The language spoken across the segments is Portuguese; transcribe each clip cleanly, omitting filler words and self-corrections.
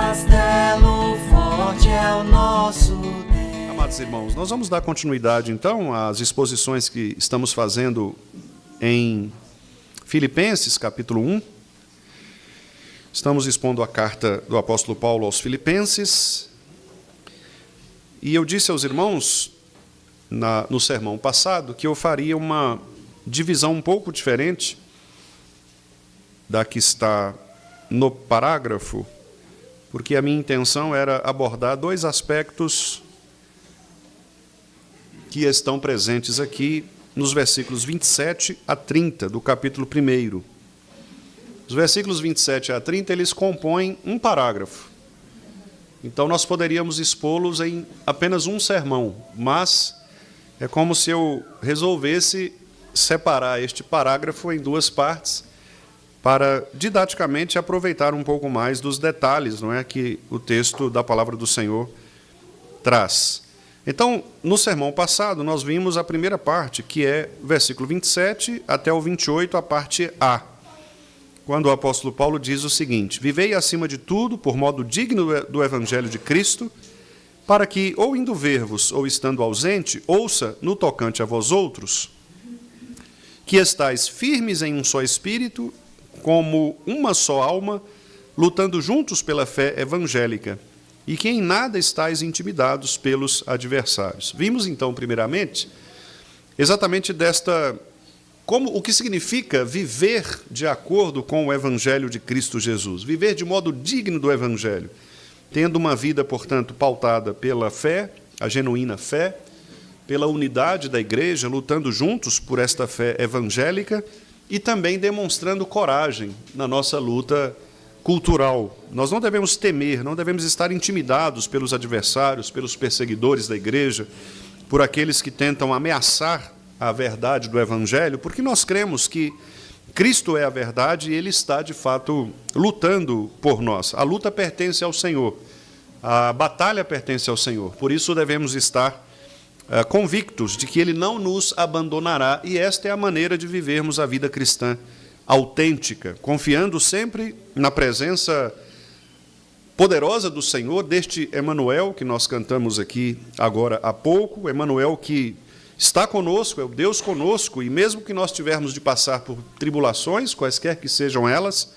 castelo forte é o nosso Deus. Amados irmãos, nós vamos dar continuidade então às exposições que estamos fazendo em Filipenses, capítulo 1. Estamos expondo a carta do apóstolo Paulo aos Filipenses. E eu disse aos irmãos, no sermão passado, que eu faria uma divisão um pouco diferente da que está no parágrafo, porque a minha intenção era abordar dois aspectos que estão presentes aqui nos versículos 27 a 30 do capítulo 1. Os versículos 27 a 30, eles compõem um parágrafo. Então, nós poderíamos expô-los em apenas um sermão, mas é como se eu resolvesse separar este parágrafo em duas partes para, didaticamente, aproveitar um pouco mais dos detalhes, não é, que o texto da Palavra do Senhor traz. Então, no sermão passado, nós vimos a primeira parte, que é versículo 27 até o 28, a parte A, quando o apóstolo Paulo diz o seguinte: vivei acima de tudo, por modo digno do Evangelho de Cristo, para que, ou indo ver-vos, ou estando ausente, ouça no tocante a vós outros, que estáis firmes em um só espírito, como uma só alma, lutando juntos pela fé evangélica, e que em nada estáis intimidados pelos adversários. Vimos, então, primeiramente, exatamente o que significa viver de acordo com o Evangelho de Cristo Jesus, viver de modo digno do Evangelho, tendo uma vida, portanto, pautada pela fé, a genuína fé, pela unidade da igreja, lutando juntos por esta fé evangélica e também demonstrando coragem na nossa luta cultural. Nós não devemos temer, não devemos estar intimidados pelos adversários, pelos perseguidores da igreja, por aqueles que tentam ameaçar a verdade do Evangelho, porque nós cremos que Cristo é a verdade e Ele está, de fato, lutando por nós. A luta pertence ao Senhor, a batalha pertence ao Senhor. Por isso devemos estar convictos de que Ele não nos abandonará, e esta é a maneira de vivermos a vida cristã autêntica, confiando sempre na presença poderosa do Senhor, deste Emanuel que nós cantamos aqui agora há pouco, Emanuel que está conosco, é o Deus conosco, e mesmo que nós tivermos de passar por tribulações, quaisquer que sejam elas,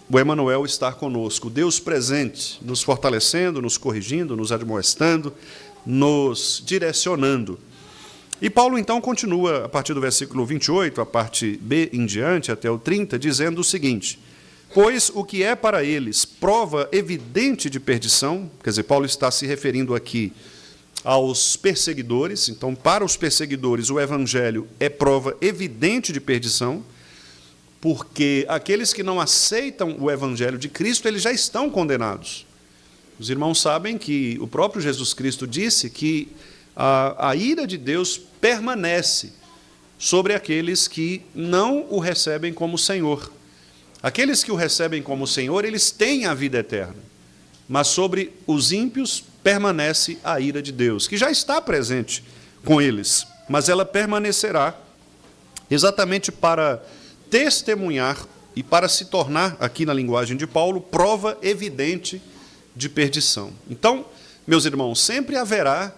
o Emanuel está conosco, Deus presente, nos fortalecendo, nos corrigindo, nos admoestando, nos direcionando. E Paulo, então, continua, a partir do versículo 28, a parte B em diante, até o 30, dizendo o seguinte: pois o que é para eles prova evidente de perdição, quer dizer, Paulo está se referindo aqui aos perseguidores, então, para os perseguidores, o Evangelho é prova evidente de perdição, porque aqueles que não aceitam o Evangelho de Cristo, eles já estão condenados. Os irmãos sabem que o próprio Jesus Cristo disse que a ira de Deus permanece sobre aqueles que não o recebem como Senhor. Aqueles que o recebem como Senhor, eles têm a vida eterna, mas sobre os ímpios permanece a ira de Deus, que já está presente com eles, mas ela permanecerá exatamente para testemunhar e para se tornar, aqui na linguagem de Paulo, prova evidente de perdição. Então, meus irmãos, sempre haverá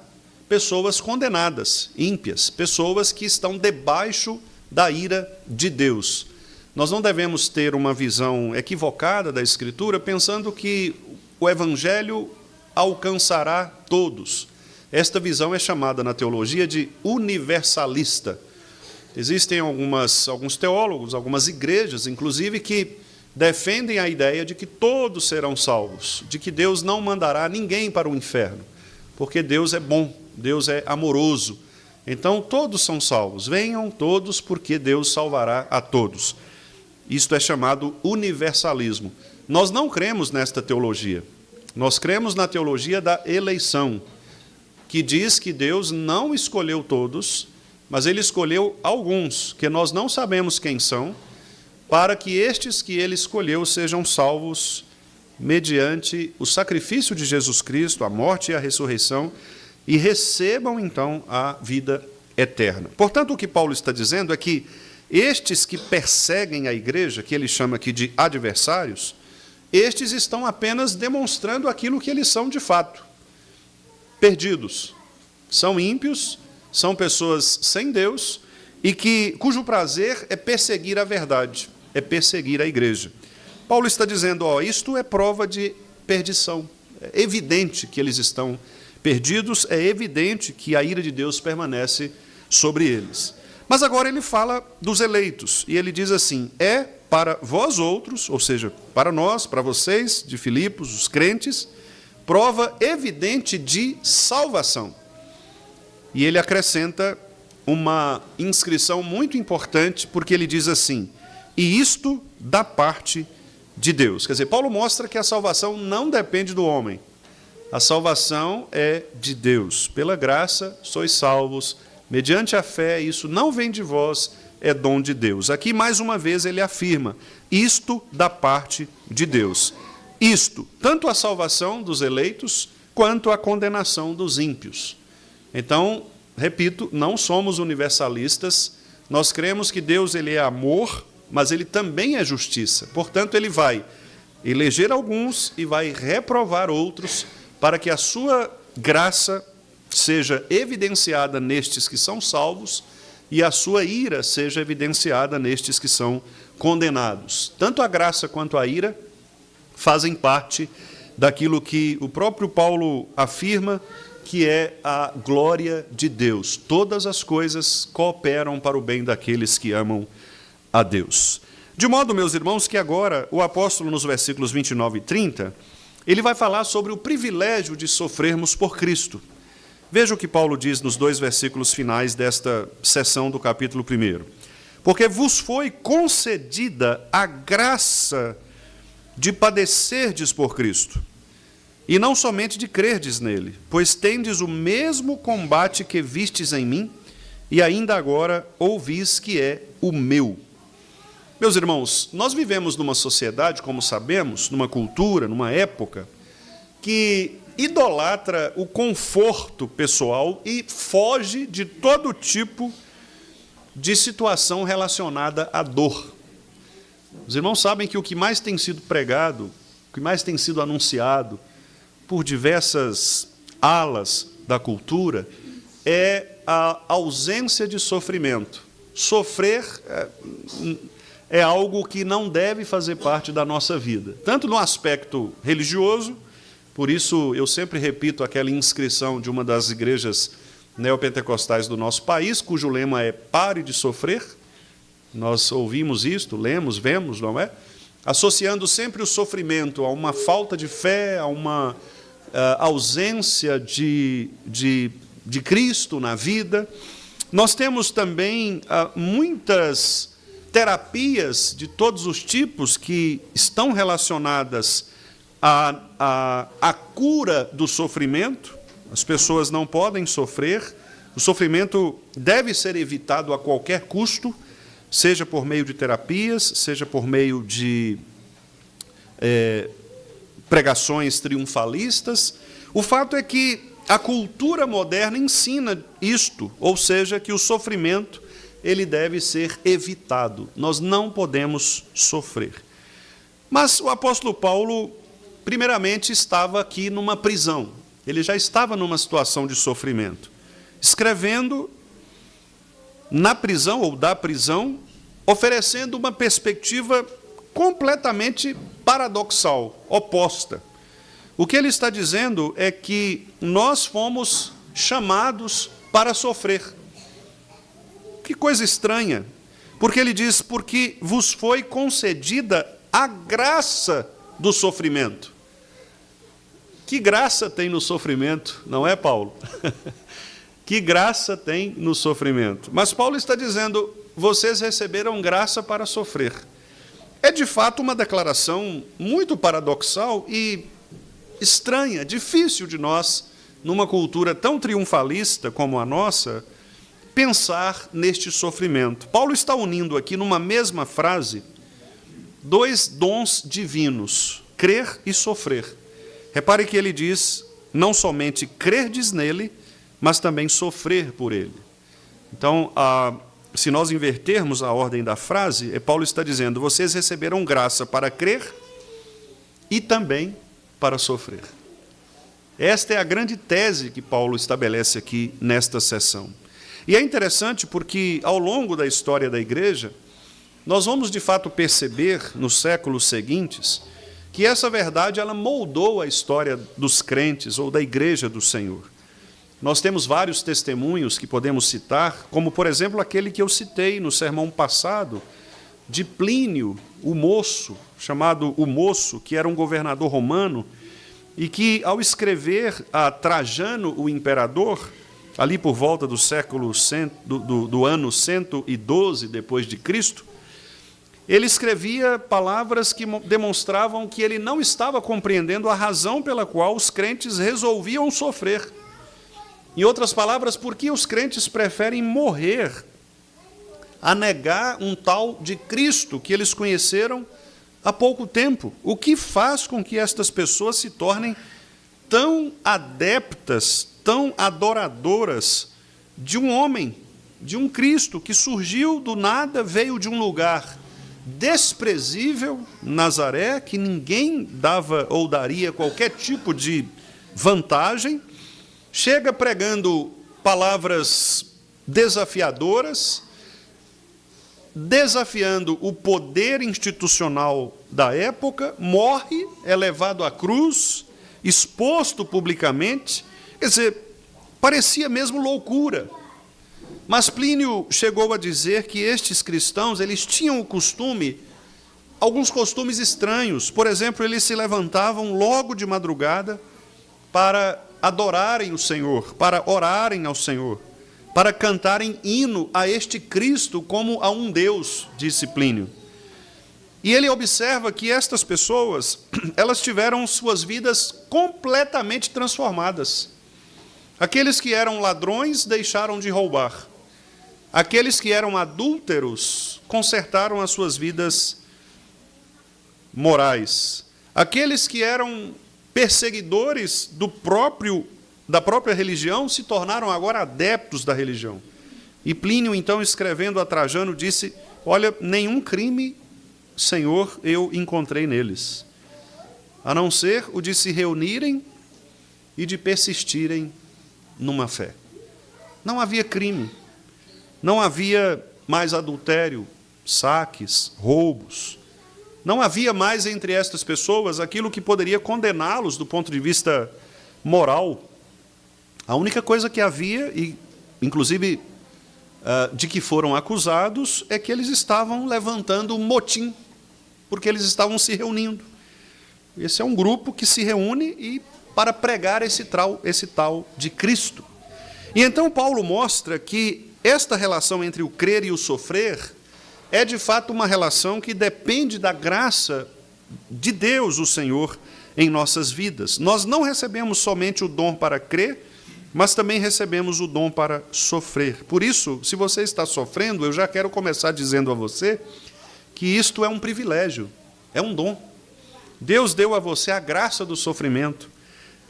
pessoas condenadas, ímpias, pessoas que estão debaixo da ira de Deus. Nós não devemos ter uma visão equivocada da Escritura, pensando que o Evangelho alcançará todos. Esta visão é chamada na teologia de universalista. Existem alguns teólogos, algumas igrejas, inclusive, que defendem a ideia de que todos serão salvos, de que Deus não mandará ninguém para o inferno, porque Deus é bom, Deus é amoroso. Então, todos são salvos. Venham todos, porque Deus salvará a todos. Isto é chamado universalismo. Nós não cremos nesta teologia. Nós cremos na teologia da eleição, que diz que Deus não escolheu todos, mas Ele escolheu alguns, que nós não sabemos quem são, para que estes que Ele escolheu sejam salvos mediante o sacrifício de Jesus Cristo, a morte e a ressurreição, e recebam, então, a vida eterna. Portanto, o que Paulo está dizendo é que estes que perseguem a igreja, que ele chama aqui de adversários, estes estão apenas demonstrando aquilo que eles são de fato: perdidos. São ímpios, são pessoas sem Deus e cujo prazer é perseguir a verdade, é perseguir a igreja. Paulo está dizendo, isto é prova de perdição. É evidente que eles estão perdidos, é evidente que a ira de Deus permanece sobre eles. Mas agora ele fala dos eleitos, e ele diz assim: é para vós outros, ou seja, para nós, para vocês, de Filipos, os crentes, prova evidente de salvação. E ele acrescenta uma inscrição muito importante, porque ele diz assim: e isto da parte de Deus. Quer dizer, Paulo mostra que a salvação não depende do homem. A salvação é de Deus. Pela graça sois salvos, mediante a fé, isso não vem de vós, é dom de Deus. Aqui, mais uma vez, ele afirma: isto da parte de Deus. Isto, tanto a salvação dos eleitos, quanto a condenação dos ímpios. Então, repito, não somos universalistas, nós cremos que Deus ele é amor, mas ele também é justiça. Portanto, ele vai eleger alguns e vai reprovar outros, para que a sua graça seja evidenciada nestes que são salvos e a sua ira seja evidenciada nestes que são condenados. Tanto a graça quanto a ira fazem parte daquilo que o próprio Paulo afirma, que é a glória de Deus. Todas as coisas cooperam para o bem daqueles que amam a Deus. De modo, meus irmãos, que agora o apóstolo, nos versículos 29 e 30, ele vai falar sobre o privilégio de sofrermos por Cristo. Veja o que Paulo diz nos 2 versículos finais desta seção do capítulo 1. Porque vos foi concedida a graça de padecerdes por Cristo, e não somente de crerdes nele, pois tendes o mesmo combate que vistes em mim, e ainda agora ouvis que é o meu. Meus irmãos, nós vivemos numa sociedade, como sabemos, numa cultura, numa época, que idolatra o conforto pessoal e foge de todo tipo de situação relacionada à dor. Os irmãos sabem que o que mais tem sido pregado, o que mais tem sido anunciado por diversas alas da cultura é a ausência de sofrimento. Sofrer é algo que não deve fazer parte da nossa vida, tanto no aspecto religioso. Por isso, eu sempre repito aquela inscrição de uma das igrejas neopentecostais do nosso país, cujo lema é "Pare de sofrer". Nós ouvimos isto, lemos, vemos, não é? Associando sempre o sofrimento a uma falta de fé, a uma ausência de Cristo na vida. Nós temos também muitas terapias de todos os tipos que estão relacionadas à cura do sofrimento. As pessoas não podem sofrer. O sofrimento deve ser evitado a qualquer custo, seja por meio de terapias, seja por meio de pregações triunfalistas. O fato é que a cultura moderna ensina isto, ou seja, que o sofrimento ele deve ser evitado. Nós não podemos sofrer. Mas o apóstolo Paulo, primeiramente, estava aqui numa prisão. Ele já estava numa situação de sofrimento, escrevendo na prisão ou da prisão, oferecendo uma perspectiva completamente paradoxal, oposta. O que ele está dizendo é que nós fomos chamados para sofrer. Que coisa estranha, porque ele diz: porque vos foi concedida a graça do sofrimento. Que graça tem no sofrimento, não é, Paulo? Que graça tem no sofrimento. Mas Paulo está dizendo: vocês receberam graça para sofrer. É de fato uma declaração muito paradoxal e estranha, difícil de nós, numa cultura tão triunfalista como a nossa, pensar neste sofrimento. Paulo está unindo aqui numa mesma frase dois dons divinos: crer e sofrer. Repare que ele diz: não somente crerdes nele, mas também sofrer por ele. Então, se nós invertermos a ordem da frase, Paulo está dizendo: vocês receberam graça para crer e também para sofrer. Esta é a grande tese que Paulo estabelece aqui nesta sessão. E é interessante porque, ao longo da história da igreja, nós vamos de fato perceber, nos séculos seguintes, que essa verdade ela moldou a história dos crentes ou da igreja do Senhor. Nós temos vários testemunhos que podemos citar, como, por exemplo, aquele que eu citei no sermão passado, de Plínio, o Moço, chamado o Moço, que era um governador romano, e que, ao escrever a Trajano, o imperador, ali por volta do século do ano 112 depois de Cristo, ele escrevia palavras que demonstravam que ele não estava compreendendo a razão pela qual os crentes resolviam sofrer. Em outras palavras, por que os crentes preferem morrer a negar um tal de Cristo que eles conheceram há pouco tempo? O que faz com que estas pessoas se tornem tão adeptas, tão adoradoras de um homem, de um Cristo que surgiu do nada, veio de um lugar desprezível, Nazaré, que ninguém dava ou daria qualquer tipo de vantagem, chega pregando palavras desafiadoras, desafiando o poder institucional da época, morre, é levado à cruz, exposto publicamente. Quer dizer, parecia mesmo loucura. Mas Plínio chegou a dizer que estes cristãos, eles tinham o costume, alguns costumes estranhos. Por exemplo, eles se levantavam logo de madrugada para adorarem o Senhor, para orarem ao Senhor, para cantarem hino a este Cristo como a um Deus, disse Plínio. E ele observa que estas pessoas, elas tiveram suas vidas completamente transformadas. Aqueles que eram ladrões deixaram de roubar. Aqueles que eram adúlteros consertaram as suas vidas morais. Aqueles que eram perseguidores da própria religião se tornaram agora adeptos da religião. E Plínio, então, escrevendo a Trajano, disse: olha, nenhum crime, Senhor, eu encontrei neles, a não ser o de se reunirem e de persistirem numa fé. Não havia crime, não havia mais adultério, saques, roubos. Não havia mais entre estas pessoas aquilo que poderia condená-los do ponto de vista moral. A única coisa que havia, e inclusive de que foram acusados, é que eles estavam levantando um motim, porque eles estavam se reunindo. Esse é um grupo que se reúne para pregar esse tal de Cristo. E então Paulo mostra que esta relação entre o crer e o sofrer é de fato uma relação que depende da graça de Deus, o Senhor, em nossas vidas. Nós não recebemos somente o dom para crer, mas também recebemos o dom para sofrer. Por isso, se você está sofrendo, eu já quero começar dizendo a você que isto é um privilégio, é um dom. Deus deu a você a graça do sofrimento.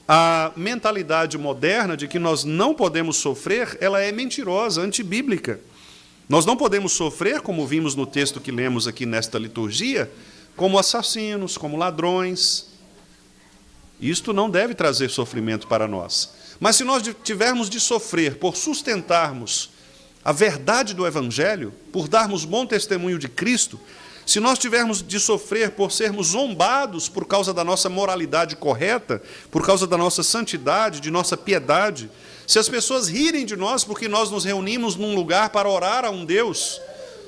A mentalidade moderna de que nós não podemos sofrer, ela é mentirosa, antibíblica. Nós não podemos sofrer, como vimos no texto que lemos aqui nesta liturgia, como assassinos, como ladrões. Isto não deve trazer sofrimento para nós. Mas se nós tivermos de sofrer por sustentarmos a verdade do Evangelho, por darmos bom testemunho de Cristo, se nós tivermos de sofrer por sermos zombados por causa da nossa moralidade correta, por causa da nossa santidade, de nossa piedade, se as pessoas rirem de nós porque nós nos reunimos num lugar para orar a um Deus,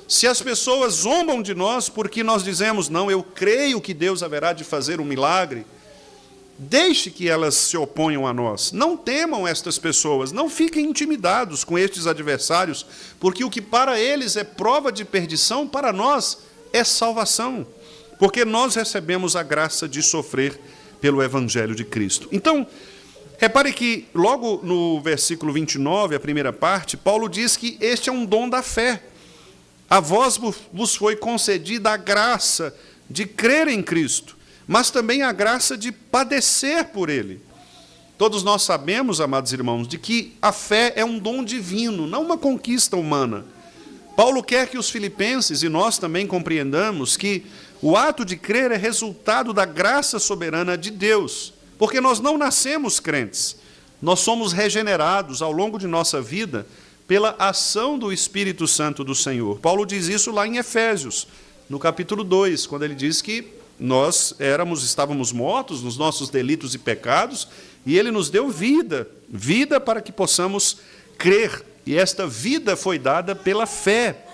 se as pessoas zombam de nós porque nós dizemos, não, eu creio que Deus haverá de fazer um milagre, deixe que elas se oponham a nós. Não temam estas pessoas, não fiquem intimidados com estes adversários, porque o que para eles é prova de perdição, para nós é salvação, porque nós recebemos a graça de sofrer pelo Evangelho de Cristo. Então, repare que logo no versículo 29, a primeira parte, Paulo diz que este é um dom da fé. A vós vos foi concedida a graça de crer em Cristo, mas também a graça de padecer por Ele. Todos nós sabemos, amados irmãos, de que a fé é um dom divino, não uma conquista humana. Paulo quer que os filipenses, e nós também compreendamos, que O ato de crer é resultado da graça soberana de Deus, porque nós não nascemos crentes. Nós somos regenerados ao longo de nossa vida pela ação do Espírito Santo do Senhor. Paulo diz isso lá em Efésios, no capítulo 2, quando ele diz que nós estávamos mortos nos nossos delitos e pecados, e ele nos deu vida, vida para que possamos crer. E esta vida foi dada pela fé,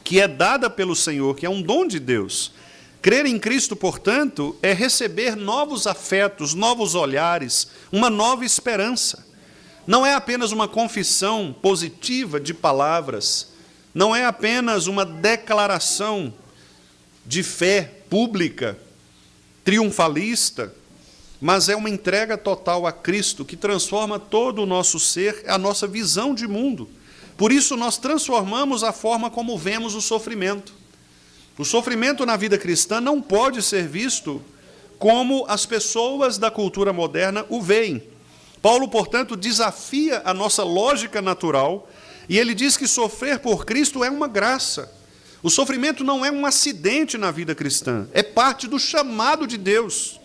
que é dada pelo Senhor, que é um dom de Deus. Crer em Cristo, portanto, é receber novos afetos, novos olhares, uma nova esperança. Não é apenas uma confissão positiva de palavras, não é apenas uma declaração de fé pública, triunfalista, mas é uma entrega total a Cristo, que transforma todo o nosso ser, a nossa visão de mundo. Por isso, nós transformamos a forma como vemos o sofrimento. O sofrimento na vida cristã não pode ser visto como as pessoas da cultura moderna o veem. Paulo, portanto, desafia a nossa lógica natural, e ele diz que sofrer por Cristo é uma graça. O sofrimento não é um acidente na vida cristã, é parte do chamado de Deus.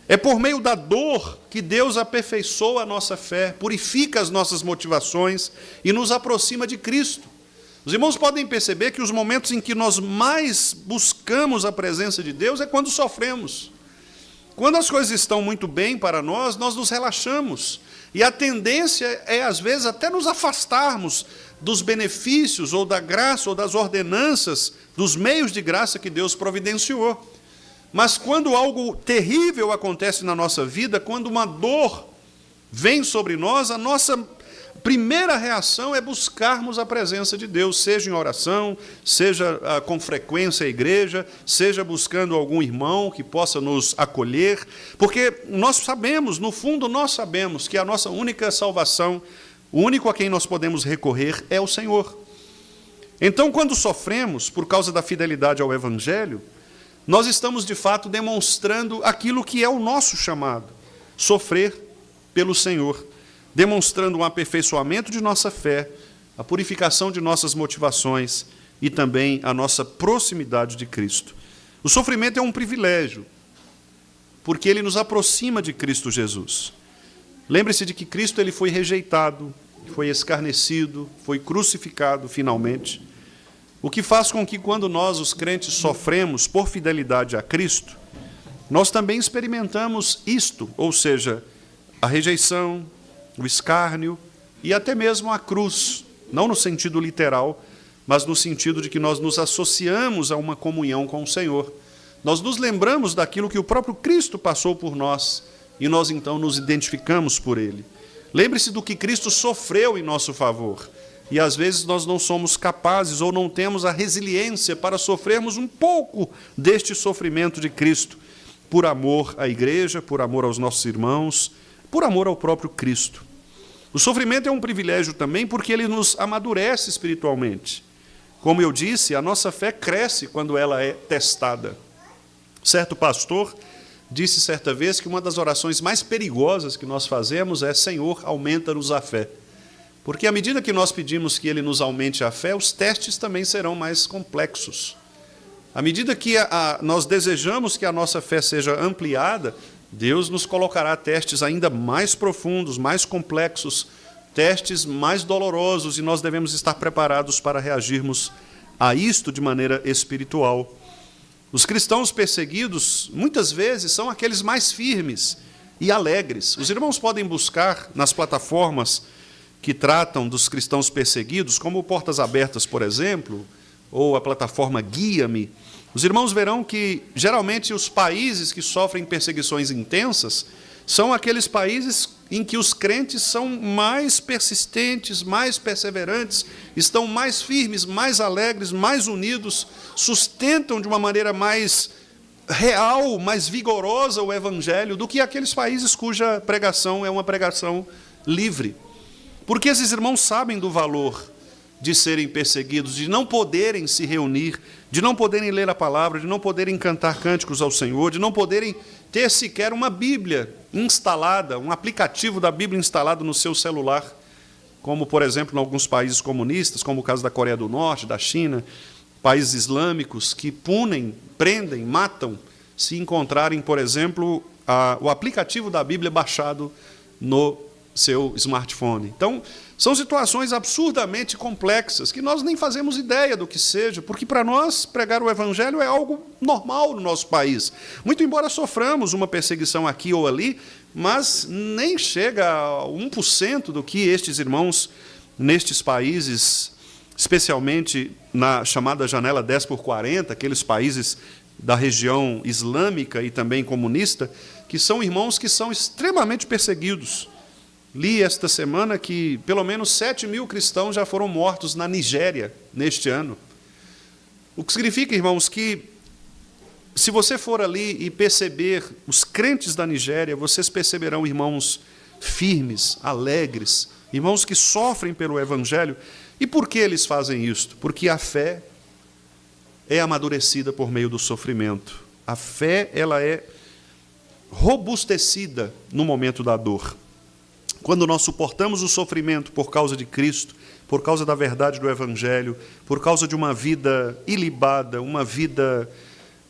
É por meio da dor que Deus aperfeiçoa a nossa fé, purifica as nossas motivações e nos aproxima de Cristo. Os irmãos podem perceber que os momentos em que nós mais buscamos a presença de Deus é quando sofremos. Quando as coisas estão muito bem para nós, nós nos relaxamos. E a tendência é, às vezes, até nos afastarmos dos benefícios, ou da graça, ou das ordenanças, dos meios de graça que Deus providenciou. Mas quando algo terrível acontece na nossa vida, quando uma dor vem sobre nós, a nossa primeira reação é buscarmos a presença de Deus, seja em oração, seja com frequência à igreja, seja buscando algum irmão que possa nos acolher, porque nós sabemos, no fundo nós sabemos que a nossa única salvação, o único a quem nós podemos recorrer é o Senhor. Então, quando sofremos por causa da fidelidade ao Evangelho, nós estamos, de fato, demonstrando aquilo que é o nosso chamado, sofrer pelo Senhor, demonstrando um aperfeiçoamento de nossa fé, a purificação de nossas motivações e também a nossa proximidade de Cristo. O sofrimento é um privilégio, porque ele nos aproxima de Cristo Jesus. Lembre-se de que Cristo ele foi rejeitado, foi escarnecido, foi crucificado finalmente, o que faz com que, quando nós, os crentes, sofremos por fidelidade a Cristo, nós também experimentamos isto, ou seja, a rejeição, o escárnio e até mesmo a cruz, não no sentido literal, mas no sentido de que nós nos associamos a uma comunhão com o Senhor. Nós nos lembramos daquilo que o próprio Cristo passou por nós e nós então nos identificamos por Ele. Lembre-se do que Cristo sofreu em nosso favor. E às vezes nós não somos capazes ou não temos a resiliência para sofrermos um pouco deste sofrimento de Cristo, por amor à igreja, por amor aos nossos irmãos, por amor ao próprio Cristo. O sofrimento é um privilégio também porque ele nos amadurece espiritualmente. Como eu disse, a nossa fé cresce quando ela é testada. Certo pastor disse certa vez que uma das orações mais perigosas que nós fazemos é: Senhor, aumenta-nos a fé. Porque à medida que nós pedimos que Ele nos aumente a fé, os testes também serão mais complexos. À medida que nós desejamos que a nossa fé seja ampliada, Deus nos colocará testes ainda mais profundos, mais complexos, testes mais dolorosos, e nós devemos estar preparados para reagirmos a isto de maneira espiritual. Os cristãos perseguidos, muitas vezes, são aqueles mais firmes e alegres. Os irmãos podem buscar nas plataformas que tratam dos cristãos perseguidos, como Portas Abertas, por exemplo, ou a plataforma Guia-me. Os irmãos verão que, geralmente, os países que sofrem perseguições intensas são aqueles países em que os crentes são mais persistentes, mais perseverantes, estão mais firmes, mais alegres, mais unidos, sustentam de uma maneira mais real, mais vigorosa o Evangelho do que aqueles países cuja pregação é uma pregação livre. Porque esses irmãos sabem do valor de serem perseguidos, de não poderem se reunir, de não poderem ler a palavra, de não poderem cantar cânticos ao Senhor, de não poderem ter sequer uma Bíblia instalada, um aplicativo da Bíblia instalado no seu celular, como, por exemplo, em alguns países comunistas, como o caso da Coreia do Norte, da China países islâmicos que punem, prendem, matam, se encontrarem, por exemplo, o aplicativo da Bíblia baixado no seu smartphone. Então, são situações absurdamente complexas, que nós nem fazemos ideia do que seja, porque para nós pregar o Evangelho é algo normal no nosso país. Muito embora soframos uma perseguição aqui ou ali, mas nem chega a 1% do que estes irmãos nestes países, especialmente na chamada janela 10/40, aqueles países da região islâmica e também comunista, que são irmãos que são extremamente perseguidos. Li esta semana que pelo menos 7.000 cristãos já foram mortos na Nigéria neste ano. O que significa, irmãos, que se você for ali e perceber os crentes da Nigéria, vocês perceberão irmãos firmes, alegres, irmãos que sofrem pelo Evangelho. E por que eles fazem isto? Porque a fé é amadurecida por meio do sofrimento. A fé, ela é robustecida no momento da dor. Quando nós suportamos o sofrimento por causa de Cristo, por causa da verdade do Evangelho, por causa de uma vida ilibada, uma vida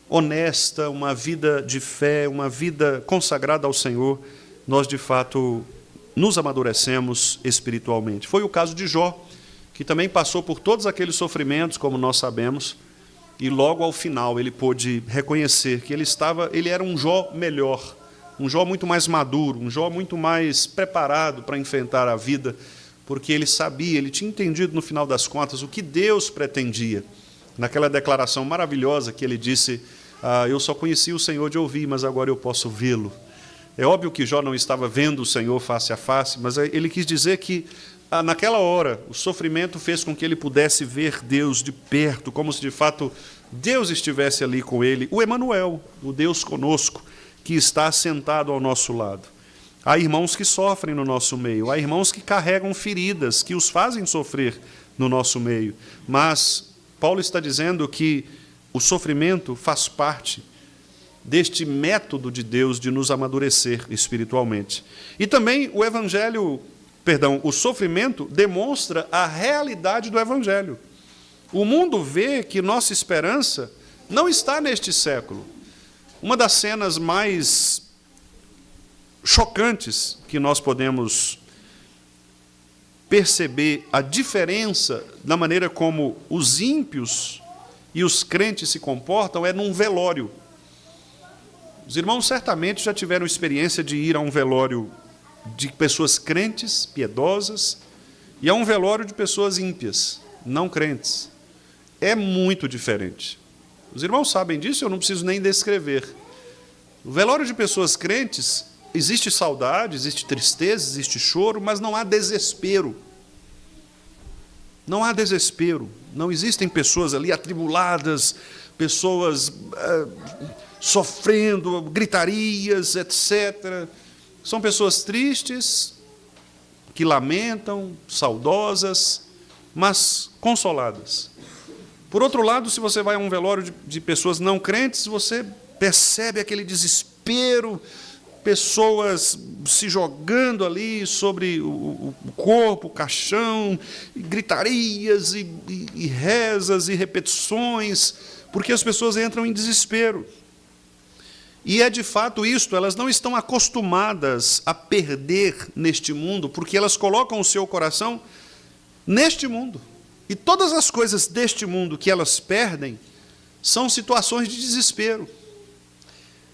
honesta, uma vida de fé, uma vida consagrada ao Senhor, nós, de fato, nos amadurecemos espiritualmente. Foi o caso de Jó, que também passou por todos aqueles sofrimentos, como nós sabemos, e logo ao final ele pôde reconhecer que ele era um Jó melhor, um Jó muito mais maduro, um Jó muito mais preparado para enfrentar a vida, porque ele sabia, ele tinha entendido no final das contas o que Deus pretendia. Naquela declaração maravilhosa que ele disse, eu só conheci o Senhor de ouvir, mas agora eu posso vê-lo. É óbvio que Jó não estava vendo o Senhor face a face, mas ele quis dizer que naquela hora o sofrimento fez com que ele pudesse ver Deus de perto, como se de fato Deus estivesse ali com ele, o Emanuel, o Deus conosco, que está sentado ao nosso lado. Há irmãos que sofrem no nosso meio, há irmãos que carregam feridas, que os fazem sofrer no nosso meio. Mas Paulo está dizendo que o sofrimento faz parte deste método de Deus de nos amadurecer espiritualmente. E também o sofrimento demonstra a realidade do Evangelho. O mundo vê que nossa esperança não está neste século. Uma das cenas mais chocantes que nós podemos perceber a diferença na maneira como os ímpios e os crentes se comportam é num velório. Os irmãos certamente já tiveram experiência de ir a um velório de pessoas crentes, piedosas, e a um velório de pessoas ímpias, não crentes. É muito diferente. Os irmãos sabem disso, eu não preciso nem descrever. No velório de pessoas crentes, existe saudade, existe tristeza, existe choro, mas não há desespero. Não há desespero. Não existem pessoas ali atribuladas, pessoas sofrendo, gritarias, etc. São pessoas tristes, que lamentam, saudosas, mas consoladas. Por outro lado, se você vai a um velório de pessoas não crentes, você percebe aquele desespero, pessoas se jogando ali sobre o corpo, o caixão, e gritarias e rezas e repetições, porque as pessoas entram em desespero. E é de fato isto, elas não estão acostumadas a perder neste mundo, porque elas colocam o seu coração neste mundo. E todas as coisas deste mundo que elas perdem são situações de desespero.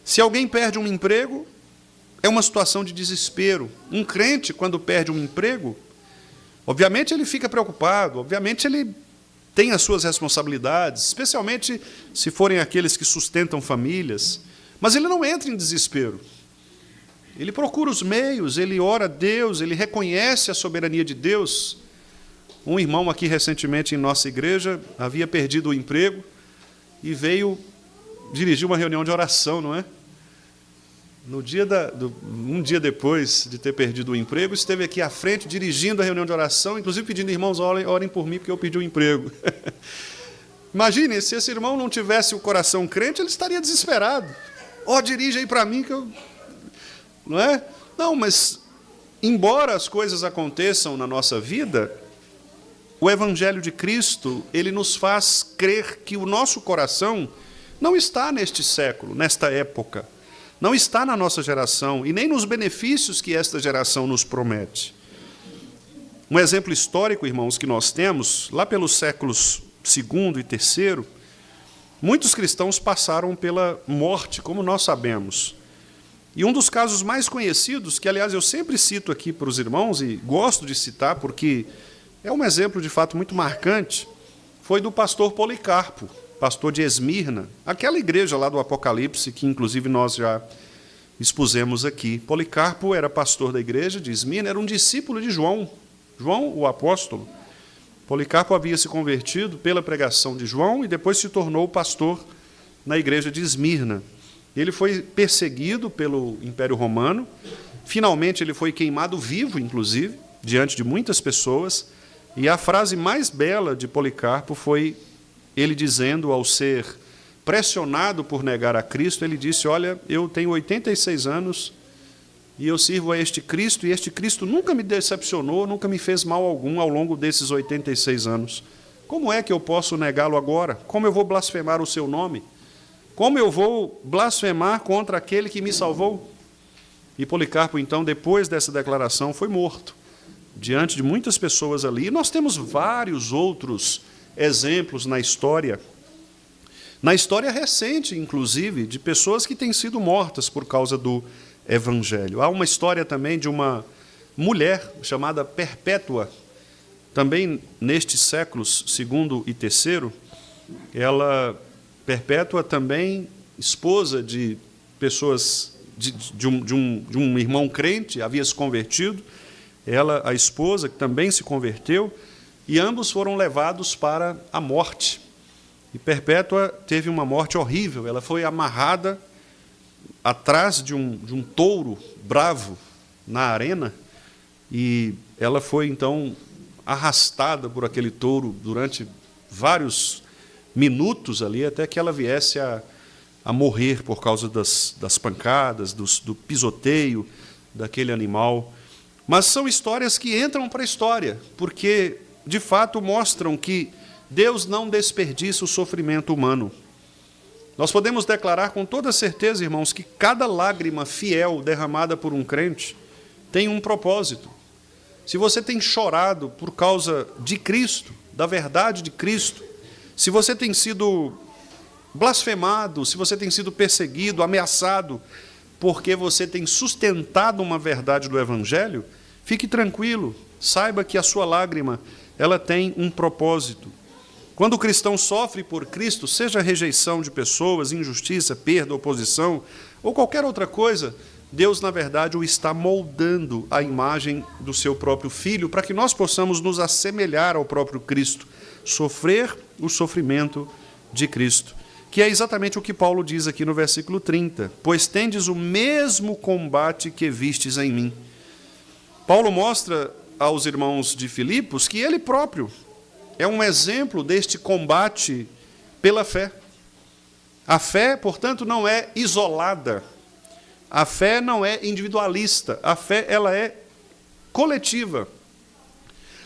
Se alguém perde um emprego, é uma situação de desespero. Um crente, quando perde um emprego, obviamente ele fica preocupado, obviamente ele tem as suas responsabilidades, especialmente se forem aqueles que sustentam famílias, mas ele não entra em desespero. Ele procura os meios, ele ora a Deus, ele reconhece a soberania de Deus. Um irmão aqui recentemente em nossa igreja havia perdido o emprego e veio dirigir uma reunião de oração, não é? Um dia depois de ter perdido o emprego, esteve aqui à frente dirigindo a reunião de oração, inclusive pedindo, irmãos, orem por mim porque eu perdi o emprego. Imaginem, se esse irmão não tivesse o coração crente, ele estaria desesperado. Dirige aí para mim que eu... Não é? Não, mas embora as coisas aconteçam na nossa vida, o Evangelho de Cristo, ele nos faz crer que o nosso coração não está neste século, nesta época, não está na nossa geração e nem nos benefícios que esta geração nos promete. Um exemplo histórico, irmãos, que nós temos, lá pelos séculos II e III, muitos cristãos passaram pela morte, como nós sabemos. E um dos casos mais conhecidos, que, aliás, eu sempre cito aqui para os irmãos, e gosto de citar porque é um exemplo, de fato, muito marcante, foi do pastor Policarpo, pastor de Esmirna, aquela igreja lá do Apocalipse, que, inclusive, nós já expusemos aqui. Policarpo era pastor da igreja de Esmirna, era um discípulo de João, o apóstolo. Policarpo havia se convertido pela pregação de João e depois se tornou pastor na igreja de Esmirna. Ele foi perseguido pelo Império Romano, finalmente ele foi queimado vivo, inclusive, diante de muitas pessoas, e a frase mais bela de Policarpo foi ele dizendo, ao ser pressionado por negar a Cristo, ele disse: olha, eu tenho 86 anos e eu sirvo a este Cristo, e este Cristo nunca me decepcionou, nunca me fez mal algum ao longo desses 86 anos. Como é que eu posso negá-lo agora? Como eu vou blasfemar o seu nome? Como eu vou blasfemar contra aquele que me salvou? E Policarpo, então, depois dessa declaração, foi morto, diante de muitas pessoas ali. E nós temos vários outros exemplos na história recente, inclusive, de pessoas que têm sido mortas por causa do Evangelho. Há uma história também de uma mulher chamada Perpétua, também nestes séculos II e III, Perpétua também, esposa de pessoas, de um irmão crente, havia se convertido, ela, a esposa, que também se converteu, e ambos foram levados para a morte. E Perpétua teve uma morte horrível, ela foi amarrada atrás de um touro bravo na arena, e ela foi, então, arrastada por aquele touro durante vários minutos ali, até que ela viesse a morrer por causa das pancadas, do pisoteio daquele animal. Mas são histórias que entram para a história, porque, de fato, mostram que Deus não desperdiça o sofrimento humano. Nós podemos declarar com toda certeza, irmãos, que cada lágrima fiel derramada por um crente tem um propósito. Se você tem chorado por causa de Cristo, da verdade de Cristo, se você tem sido blasfemado, se você tem sido perseguido, ameaçado, porque você tem sustentado uma verdade do Evangelho, fique tranquilo, saiba que a sua lágrima, ela tem um propósito. Quando o cristão sofre por Cristo, seja rejeição de pessoas, injustiça, perda, oposição, ou qualquer outra coisa, Deus, na verdade, o está moldando à imagem do seu próprio Filho, para que nós possamos nos assemelhar ao próprio Cristo, sofrer o sofrimento de Cristo, que é exatamente o que Paulo diz aqui no versículo 30, pois tendes o mesmo combate que vistes em mim. Paulo mostra aos irmãos de Filipos que ele próprio é um exemplo deste combate pela fé. A fé, portanto, não é isolada, a fé não é individualista, a fé ela é coletiva.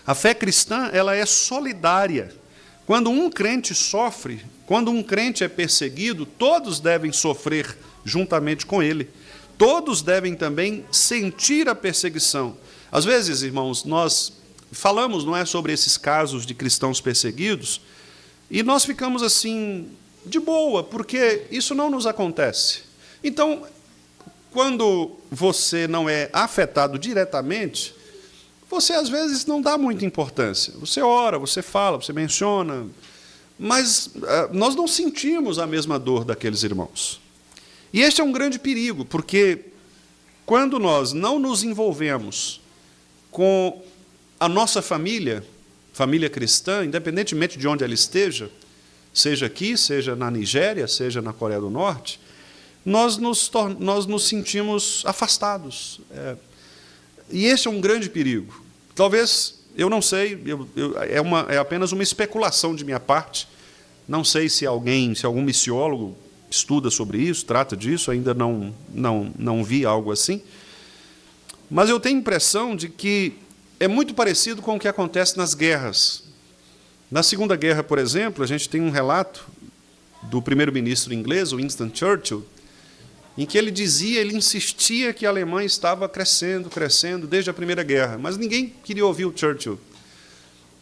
A fé cristã, ela é solidária. Quando um crente sofre, quando um crente é perseguido, todos devem sofrer juntamente com ele. Todos devem também sentir a perseguição. Às vezes, irmãos, nós falamos, não é, sobre esses casos de cristãos perseguidos, e nós ficamos assim, de boa, porque isso não nos acontece. Então, quando você não é afetado diretamente, você, às vezes, não dá muita importância. Você ora, você fala, você menciona, mas nós não sentimos a mesma dor daqueles irmãos. E este é um grande perigo, porque quando nós não nos envolvemos com a nossa família cristã, independentemente de onde ela esteja, seja aqui, seja na Nigéria, seja na Coreia do Norte, nós nos sentimos afastados. E esse é um grande perigo. Talvez, eu não sei, é apenas uma especulação de minha parte. Não sei se algum missiólogo estuda sobre isso, trata disso, ainda não vi algo assim. Mas eu tenho a impressão de que é muito parecido com o que acontece nas guerras. Na Segunda Guerra, por exemplo, a gente tem um relato do primeiro-ministro inglês, Winston Churchill, em que ele insistia que a Alemanha estava crescendo desde a Primeira Guerra, mas ninguém queria ouvir o Churchill.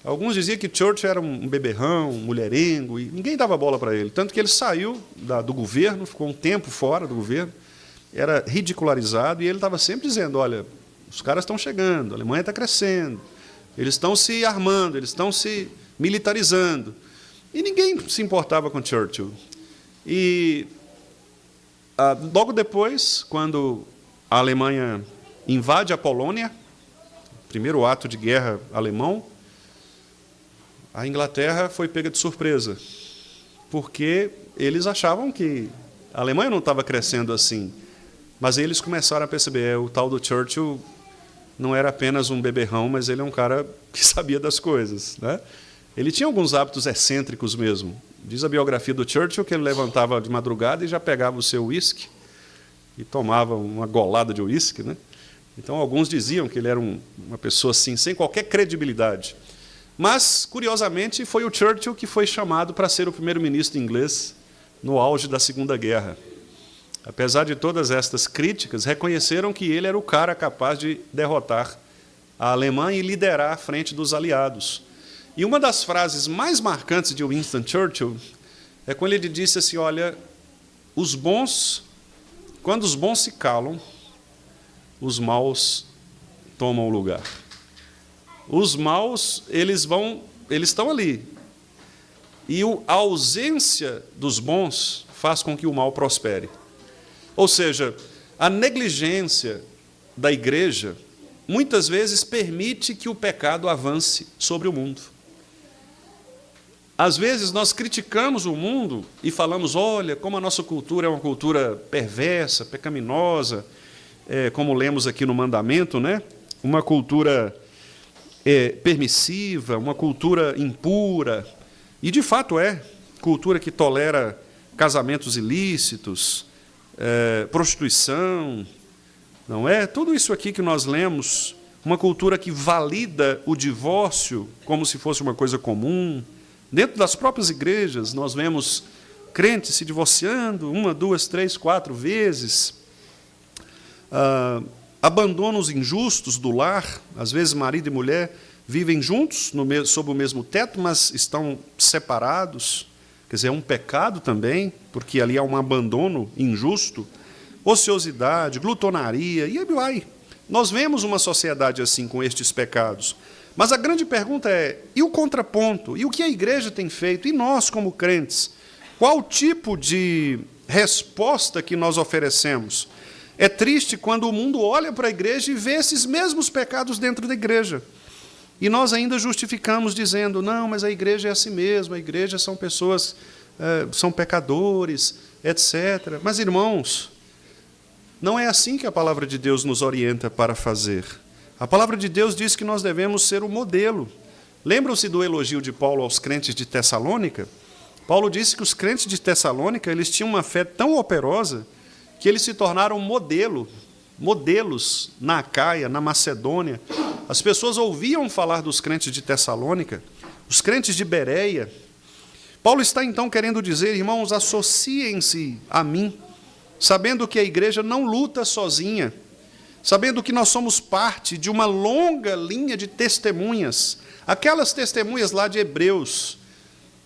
Alguns diziam que Churchill era um beberrão, um mulherengo, e ninguém dava bola para ele. Tanto que ele saiu do governo, ficou um tempo fora do governo, era ridicularizado, e ele estava sempre dizendo, olha, os caras estão chegando, a Alemanha está crescendo, eles estão se armando, eles estão se militarizando. E ninguém se importava com Churchill. E logo depois, quando a Alemanha invade a Polônia, primeiro ato de guerra alemão, a Inglaterra foi pega de surpresa, porque eles achavam que a Alemanha não estava crescendo assim. Mas eles começaram a perceber, o tal do Churchill não era apenas um beberrão, mas ele é um cara que sabia das coisas, né? Ele tinha alguns hábitos excêntricos mesmo. Diz a biografia do Churchill que ele levantava de madrugada e já pegava o seu uísque e tomava uma golada de uísque, né? Então, alguns diziam que ele era uma pessoa assim, sem qualquer credibilidade. Mas, curiosamente, foi o Churchill que foi chamado para ser o primeiro-ministro inglês no auge da Segunda Guerra. Apesar de todas estas críticas, reconheceram que ele era o cara capaz de derrotar a Alemanha e liderar a frente dos aliados. E uma das frases mais marcantes de Winston Churchill é quando ele disse assim, olha, quando os bons se calam, os maus tomam o lugar. Os maus, eles estão ali. E a ausência dos bons faz com que o mal prospere. Ou seja, a negligência da igreja muitas vezes permite que o pecado avance sobre o mundo. Às vezes nós criticamos o mundo e falamos, olha, como a nossa cultura é uma cultura perversa, pecaminosa, como lemos aqui no mandamento, né? Uma cultura permissiva, uma cultura impura, e de fato cultura que tolera casamentos ilícitos, prostituição, não é? Tudo isso aqui que nós lemos, uma cultura que valida o divórcio como se fosse uma coisa comum. Dentro das próprias igrejas, nós vemos crentes se divorciando 1, 2, 3, 4 vezes, abandonos injustos do lar, às vezes marido e mulher vivem juntos, sob o mesmo teto, mas estão separados. Quer dizer, é um pecado também, porque ali há um abandono injusto, ociosidade, glutonaria, e aí vai. Nós vemos uma sociedade assim, com estes pecados. Mas a grande pergunta é, e o contraponto? E o que a igreja tem feito? E nós, como crentes? Qual tipo de resposta que nós oferecemos? É triste quando o mundo olha para a igreja e vê esses mesmos pecados dentro da igreja. E nós ainda justificamos dizendo, não, mas a igreja é assim mesmo, a igreja são pessoas, são pecadores, etc. Mas, irmãos, não é assim que a palavra de Deus nos orienta para fazer. A palavra de Deus diz que nós devemos ser o modelo. Lembram-se do elogio de Paulo aos crentes de Tessalônica? Paulo disse que os crentes de Tessalônica eles tinham uma fé tão operosa que eles se tornaram modelos na Acaia, na Macedônia. As pessoas ouviam falar dos crentes de Tessalônica, os crentes de Bereia. Paulo está então querendo dizer, irmãos, associem-se a mim, sabendo que a igreja não luta sozinha, sabendo que nós somos parte de uma longa linha de testemunhas, aquelas testemunhas lá de Hebreus,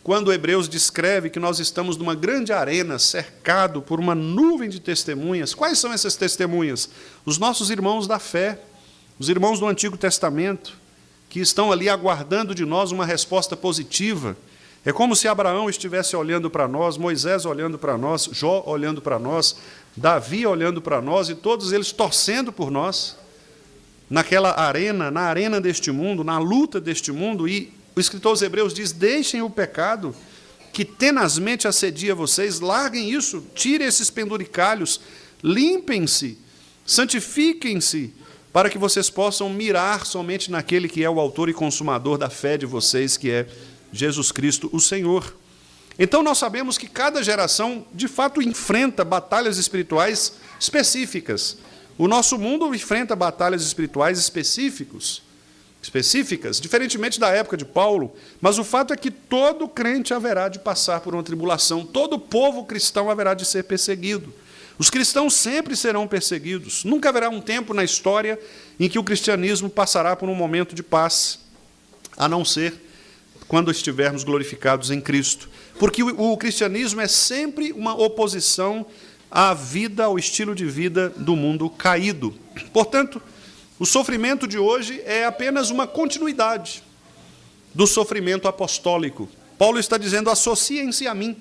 quando Hebreus descreve que nós estamos numa grande arena, cercado por uma nuvem de testemunhas. Quais são essas testemunhas? Os nossos irmãos da fé, os irmãos do Antigo Testamento, que estão ali aguardando de nós uma resposta positiva. É como se Abraão estivesse olhando para nós, Moisés olhando para nós, Jó olhando para nós, Davi olhando para nós, e todos eles torcendo por nós, naquela arena, na arena deste mundo, na luta deste mundo. E o escritor aos Hebreus diz, deixem o pecado que tenazmente assedia vocês, larguem isso, tirem esses penduricalhos, limpem-se, santifiquem-se, para que vocês possam mirar somente naquele que é o autor e consumador da fé de vocês, que é Jesus Cristo, o Senhor. Então nós sabemos que cada geração, de fato, enfrenta batalhas espirituais específicas. O nosso mundo enfrenta batalhas espirituais específicas. específicas, diferentemente da época de Paulo, mas o fato é que todo crente haverá de passar por uma tribulação, todo povo cristão haverá de ser perseguido. Os cristãos sempre serão perseguidos. Nunca haverá um tempo na história em que o cristianismo passará por um momento de paz, a não ser quando estivermos glorificados em Cristo. Porque o cristianismo é sempre uma oposição à vida, ao estilo de vida do mundo caído. Portanto, o sofrimento de hoje é apenas uma continuidade do sofrimento apostólico. Paulo está dizendo: associem-se a mim,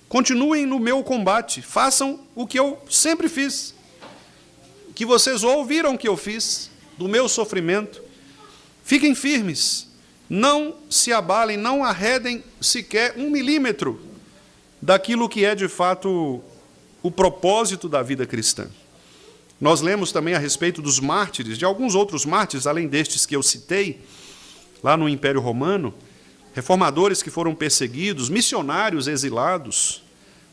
continuem no meu combate, façam o que eu sempre fiz, que vocês ouviram que eu fiz, do meu sofrimento. Fiquem firmes, não se abalem, não arredem sequer 1 milímetro daquilo que é de fato o propósito da vida cristã. Nós lemos também a respeito dos mártires, de alguns outros mártires, além destes que eu citei, lá no Império Romano, reformadores que foram perseguidos, missionários exilados,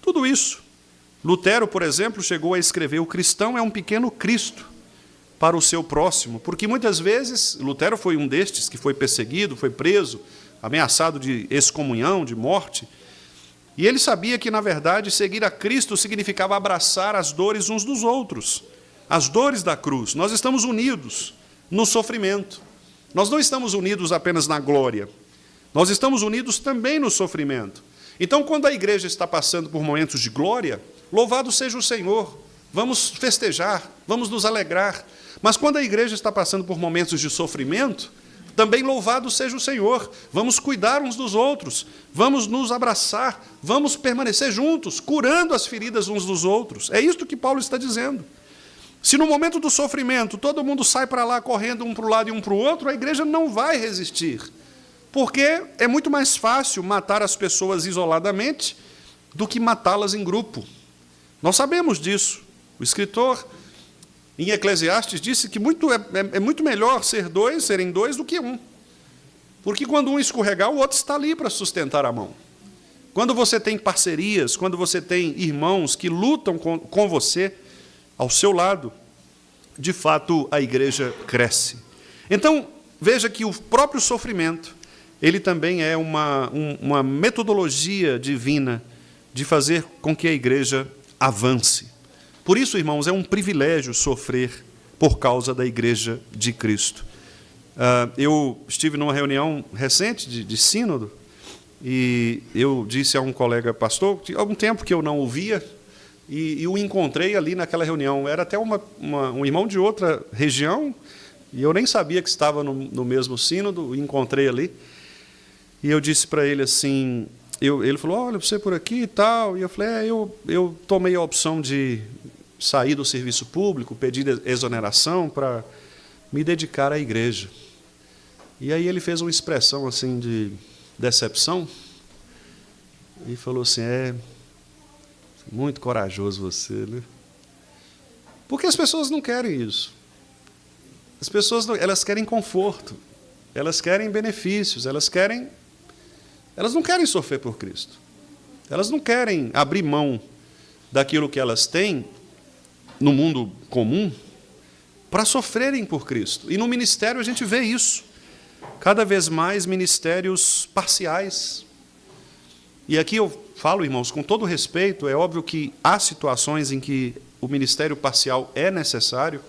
tudo isso. Lutero, por exemplo, chegou a escrever: o cristão é um pequeno Cristo para o seu próximo, porque muitas vezes, Lutero foi um destes que foi perseguido, foi preso, ameaçado de excomunhão, de morte, e ele sabia que, na verdade, seguir a Cristo significava abraçar as dores uns dos outros, as dores da cruz. Nós estamos unidos no sofrimento. Nós não estamos unidos apenas na glória. Nós estamos unidos também no sofrimento. Então, quando a igreja está passando por momentos de glória, louvado seja o Senhor, vamos festejar, vamos nos alegrar. Mas quando a igreja está passando por momentos de sofrimento, também louvado seja o Senhor, vamos cuidar uns dos outros, vamos nos abraçar, vamos permanecer juntos, curando as feridas uns dos outros. É isto que Paulo está dizendo. Se no momento do sofrimento todo mundo sai para lá correndo um para o lado e um para o outro, a igreja não vai resistir. Porque é muito mais fácil matar as pessoas isoladamente do que matá-las em grupo. Nós sabemos disso. O escritor, em Eclesiastes, disse que é muito melhor serem dois do que um. Porque quando um escorregar, o outro está ali para sustentar a mão. Quando você tem parcerias, quando você tem irmãos que lutam com você, ao seu lado, de fato, a igreja cresce. Então, veja que o próprio sofrimento, ele também é uma metodologia divina de fazer com que a igreja avance. Por isso, irmãos, é um privilégio sofrer por causa da igreja de Cristo. Eu estive numa reunião recente de sínodo, e eu disse a um colega pastor, há algum tempo que eu não o via, e o encontrei ali naquela reunião. Era até um irmão de outra região, e eu nem sabia que estava no mesmo sínodo, o encontrei ali. E eu disse para ele assim, ele falou: olha, você por aqui e tal. E eu falei: eu tomei a opção de sair do serviço público, pedir exoneração para me dedicar à igreja. E aí ele fez uma expressão assim de decepção e falou assim: muito corajoso você, né? Porque as pessoas não querem isso. As pessoas elas querem conforto, elas querem benefícios, elas não querem sofrer por Cristo. Elas não querem abrir mão daquilo que elas têm no mundo comum para sofrerem por Cristo. E no ministério a gente vê isso. Cada vez mais ministérios parciais. E aqui eu falo, irmãos, com todo respeito, é óbvio que há situações em que o ministério parcial é necessário,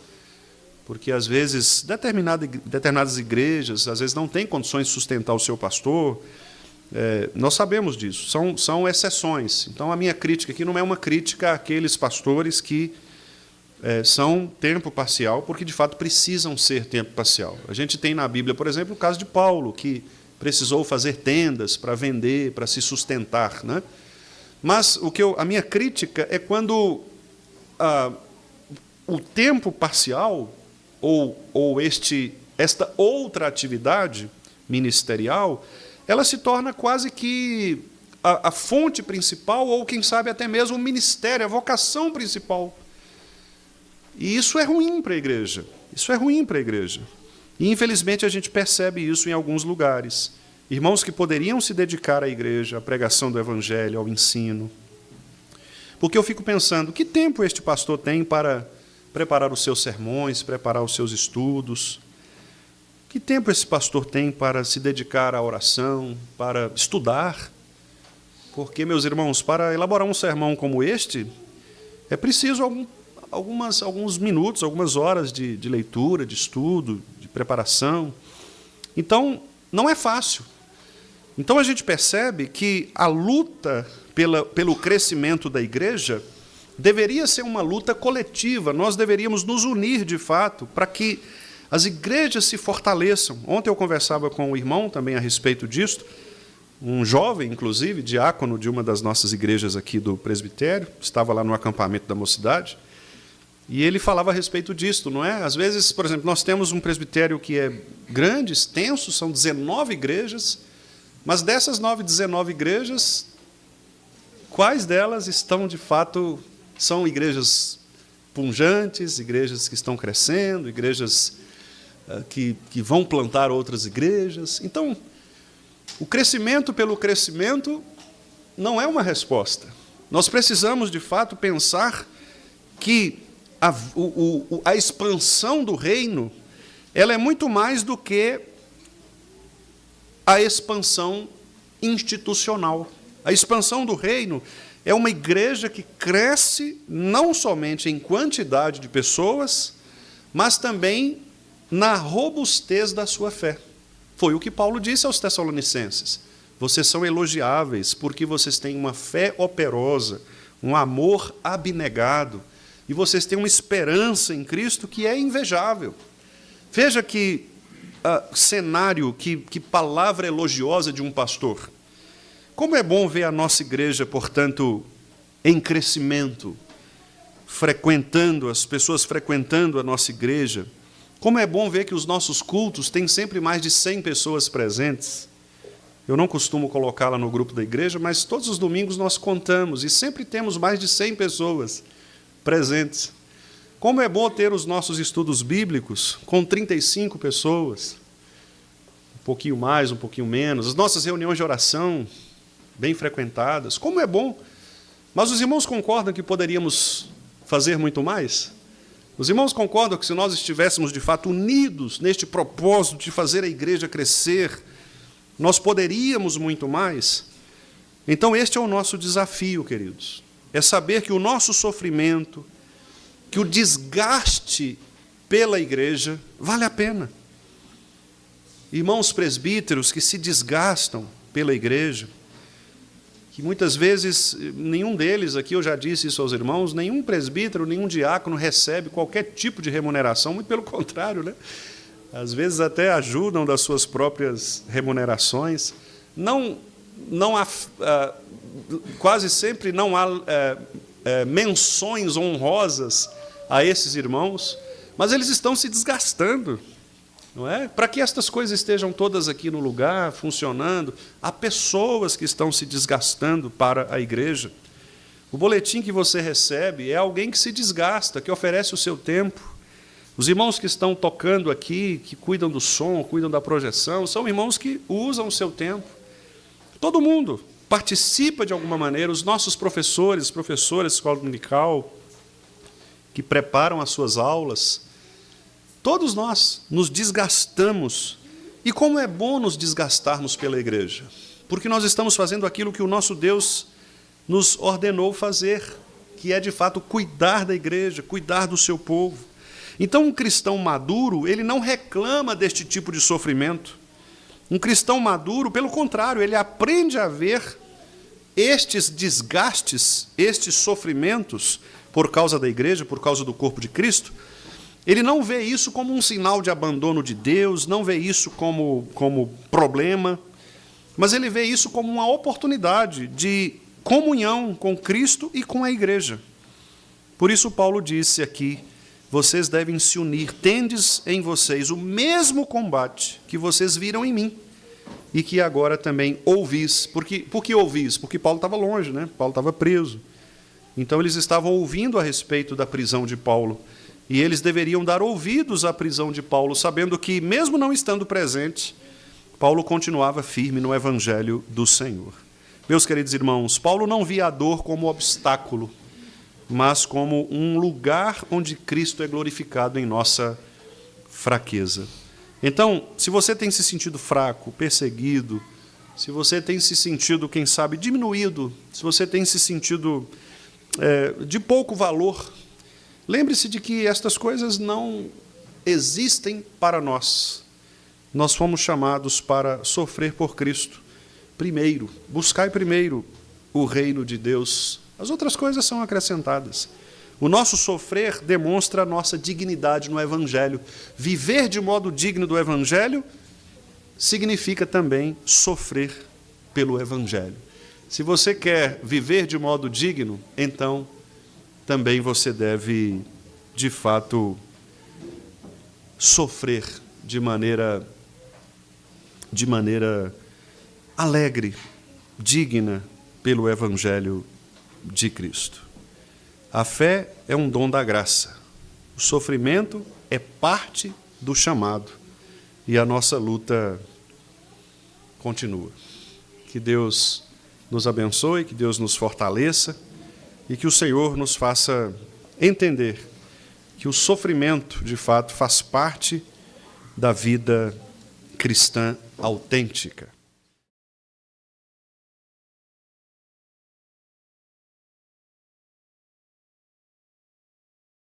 porque às vezes determinadas igrejas, às vezes não têm condições de sustentar o seu pastor. Nós sabemos disso, são exceções. Então a minha crítica aqui não é uma crítica àqueles pastores que são tempo parcial, porque de fato precisam ser tempo parcial. A gente tem na Bíblia, por exemplo, o caso de Paulo, que precisou fazer tendas para vender, para se sustentar, né? Mas a minha crítica é quando o tempo parcial ou esta outra atividade ministerial, ela se torna quase que a fonte principal, ou quem sabe até mesmo o ministério, a vocação principal. E isso é ruim para a igreja. Isso é ruim para a igreja. E, infelizmente, a gente percebe isso em alguns lugares. Irmãos que poderiam se dedicar à igreja, à pregação do evangelho, ao ensino. Porque eu fico pensando, que tempo este pastor tem para preparar os seus sermões, preparar os seus estudos? Que tempo esse pastor tem para se dedicar à oração, para estudar? Porque, meus irmãos, para elaborar um sermão como este, é preciso alguns minutos, algumas horas de leitura, de estudo, de preparação. Então, não é fácil. Então, a gente percebe que a luta pelo crescimento da igreja deveria ser uma luta coletiva. Nós deveríamos nos unir, de fato, para que as igrejas se fortaleçam. Ontem eu conversava com o irmão também a respeito disso, um jovem, inclusive, diácono de uma das nossas igrejas aqui do presbitério, estava lá no acampamento da mocidade, e ele falava a respeito disso, não é? Às vezes, por exemplo, nós temos um presbitério que é grande, extenso, são 19 igrejas, mas dessas 19 igrejas, quais delas estão, de fato, são igrejas punjantes, igrejas que estão crescendo, igrejas que vão plantar outras igrejas? Então, o crescimento pelo crescimento não é uma resposta. Nós precisamos, de fato, pensar que a expansão do reino ela é muito mais do que a expansão institucional. A expansão do reino é uma igreja que cresce não somente em quantidade de pessoas, mas também na robustez da sua fé. Foi o que Paulo disse aos Tessalonicenses. Vocês são elogiáveis porque vocês têm uma fé operosa, um amor abnegado, e vocês têm uma esperança em Cristo que é invejável. Veja que cenário, que palavra elogiosa de um pastor. Como é bom ver a nossa igreja, portanto, em crescimento, as pessoas frequentando a nossa igreja. Como é bom ver que os nossos cultos têm sempre mais de 100 pessoas presentes. Eu não costumo colocá-la no grupo da igreja, mas todos os domingos nós contamos, e sempre temos mais de 100 pessoas presentes. Como é bom ter os nossos estudos bíblicos com 35 pessoas, um pouquinho mais, um pouquinho menos, as nossas reuniões de oração bem frequentadas. Como é bom! Mas os irmãos concordam que poderíamos fazer muito mais? Os irmãos concordam que se nós estivéssemos, de fato, unidos neste propósito de fazer a igreja crescer, nós poderíamos muito mais? Então, este é o nosso desafio, queridos. É saber que o nosso sofrimento, que o desgaste pela igreja, vale a pena. Irmãos presbíteros que se desgastam pela igreja, que muitas vezes, nenhum deles, aqui eu já disse isso aos irmãos, nenhum presbítero, nenhum diácono recebe qualquer tipo de remuneração, muito pelo contrário, né? Às vezes até ajudam das suas próprias remunerações. Quase sempre não há menções honrosas a esses irmãos, mas eles estão se desgastando, não é? Para que estas coisas estejam todas aqui no lugar, funcionando, há pessoas que estão se desgastando para a igreja. O boletim que você recebe é alguém que se desgasta, que oferece o seu tempo. Os irmãos que estão tocando aqui, que cuidam do som, cuidam da projeção, são irmãos que usam o seu tempo. Todo mundo participa de alguma maneira, os nossos professores, professoras de escola dominical, que preparam as suas aulas, todos nós nos desgastamos. E como é bom nos desgastarmos pela igreja, porque nós estamos fazendo aquilo que o nosso Deus nos ordenou fazer, que é, de fato, cuidar da igreja, cuidar do seu povo. Então, um cristão maduro, ele não reclama deste tipo de sofrimento. Um cristão maduro, pelo contrário, ele aprende a ver estes desgastes, estes sofrimentos, por causa da igreja, por causa do corpo de Cristo. Ele não vê isso como um sinal de abandono de Deus, não vê isso como problema, mas ele vê isso como uma oportunidade de comunhão com Cristo e com a igreja. Por isso Paulo disse aqui, vocês devem se unir, tendes em vocês o mesmo combate que vocês viram em mim e que agora também ouvis. Por que ouvis? Porque Paulo estava longe, né? Paulo estava preso. Então eles estavam ouvindo a respeito da prisão de Paulo. E eles deveriam dar ouvidos à prisão de Paulo, sabendo que, mesmo não estando presente, Paulo continuava firme no evangelho do Senhor. Meus queridos irmãos, Paulo não via a dor como obstáculo, mas como um lugar onde Cristo é glorificado em nossa fraqueza. Então, se você tem se sentido fraco, perseguido, se você tem se sentido, quem sabe, diminuído, se você tem se sentido de pouco valor, lembre-se de que estas coisas não existem para nós. Nós fomos chamados para sofrer por Cristo. Primeiro, buscai primeiro o reino de Deus. As outras coisas são acrescentadas. O nosso sofrer demonstra a nossa dignidade no Evangelho. Viver de modo digno do Evangelho significa também sofrer pelo Evangelho. Se você quer viver de modo digno, então também você deve, de fato, sofrer de maneira alegre, digna pelo Evangelho de Cristo. A fé é um dom da graça. O sofrimento é parte do chamado. E a nossa luta continua. Que Deus nos abençoe, que Deus nos fortaleça e que o Senhor nos faça entender que o sofrimento, de fato, faz parte da vida cristã autêntica.